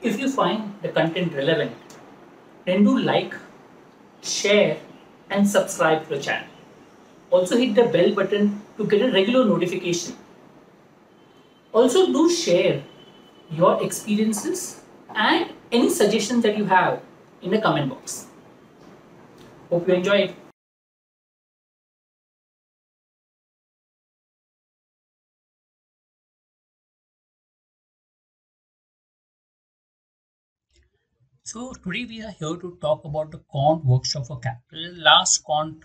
If you find the content relevant, then do like, share, and subscribe to the channel. Also hit the bell button to get a regular notification. Also do share your experiences and any suggestions that you have in the comment box. Hope you enjoy it. So today we are here to talk about the quant workshop for CAT. The last quant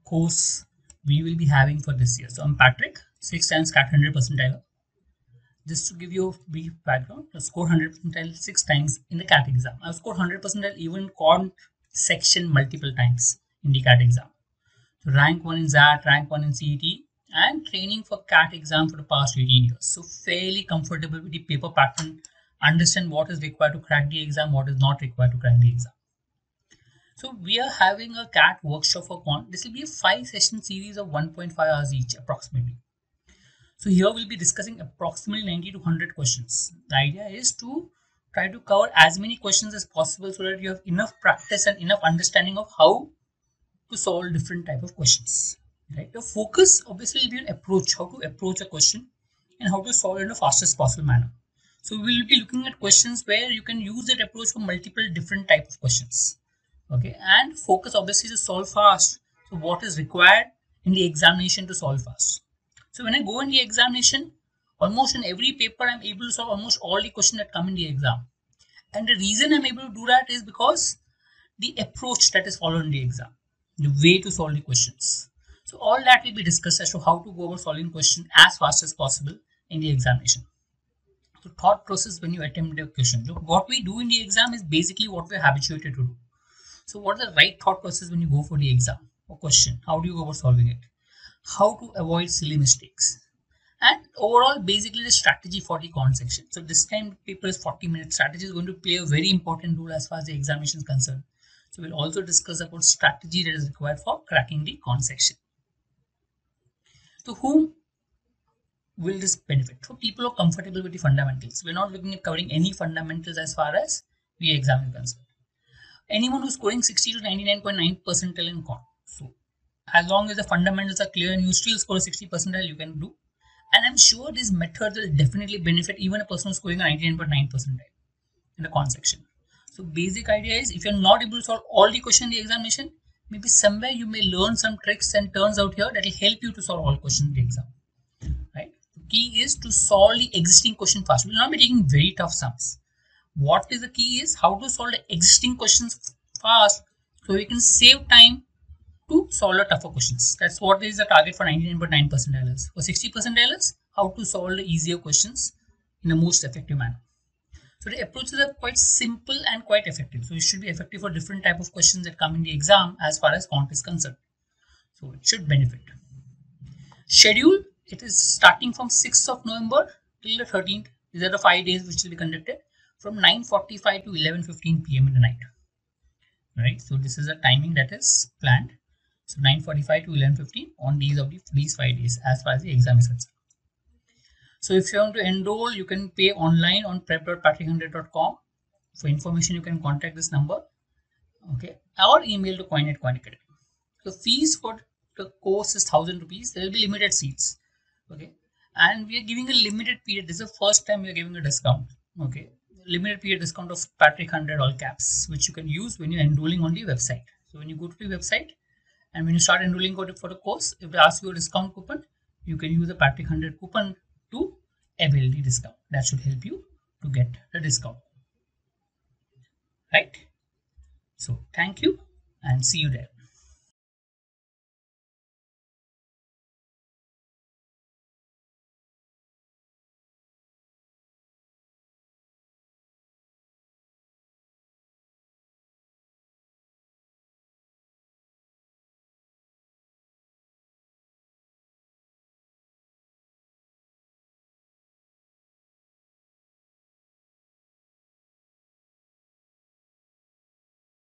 course we will be having for this year. So I'm Patrick, 6 times CAT 100 percentile. Just to give you a brief background, I scored 100 percentile 6 times in the CAT exam. I've scored 100 percentile even quant section multiple times in the CAT exam. So rank 1 in ZAT, rank 1 in CET, and training for CAT exam for the past 18 years. So fairly comfortable with the paper pattern, understand what is required to crack the exam, what is not required to crack the exam. So we are having a CAT workshop for quant. This will be a 5-session series of 1.5 hours each approximately. So here we'll be discussing approximately 90 to 100 questions. The idea is to try to cover as many questions as possible so that you have enough practice and enough understanding of how to solve different type of questions. Right? The focus obviously will be an approach, how to approach a question and how to solve it in the fastest possible manner. So we will be looking at questions where you can use that approach for multiple different type of questions. Okay, and focus obviously to solve fast. So what is required in the examination to solve fast? So when I go in the examination, almost in every paper I'm able to solve almost all the questions that come in the exam. And the reason I'm able to do that is because the approach that is followed in the exam, the way to solve the questions. So all that will be discussed as to how to go about solving question as fast as possible in the examination. So thought process when you attempt a question. So what we do in the exam is basically what we're habituated to do. So what is the right thought process when you go for the exam or question? How do you go about solving it? How to avoid silly mistakes? And overall, basically the strategy for the quant section. So this time paper is 40 minutes. Strategy is going to play a very important role as far as the examination is concerned. So we'll also discuss about strategy that is required for cracking the quant section. So whom will this benefit? So people are comfortable with the fundamentals. We're not looking at covering any fundamentals as far as the exam is concerned. Anyone who's scoring 60 to 99.9 percentile in quant. So as long as the fundamentals are clear and you still score 60 percentile, you can do. And I'm sure this method will definitely benefit even a person who's scoring a 99.9 percentile in the quant section. So basic idea is if you're not able to solve all the questions in the examination, maybe somewhere you may learn some tricks and turns out here that will help you to solve all questions in the exam. Right? The key is to solve the existing question fast. We will not be taking very tough sums. What is the key is how to solve the existing questions fast so we can save time to solve the tougher questions. That's what is the target for 99.9 percentiles. For 60 percentiles, how to solve the easier questions in the most effective manner. So the approaches are quite simple and quite effective. So it should be effective for different type of questions that come in the exam as far as quant is concerned. So it should benefit. Schedule, it is starting from 6th of November till the 13th. These are the 5 days which will be conducted from 9:45 to 11:15 p.m. in the night. Right. So this is a timing that is planned. So 9:45 to 11:15 on these 5 days as far as the exam is concerned. So if you want to enroll, you can pay online on prep.patrick100.com. For information, you can contact this number, okay, or email to coin@coinacademy. So fees for the course is 1,000 rupees. There will be limited seats, okay, and we are giving a limited period. This is the first time we are giving a discount, okay, limited period discount of Patrick 100 all caps, which you can use when you're enrolling on the website. So when you go to the website and when you start enrolling for the course, if they ask you a discount coupon, you can use the Patrick 100 coupon to avail the discount. That should help you to get the discount. Right? So thank you and see you there.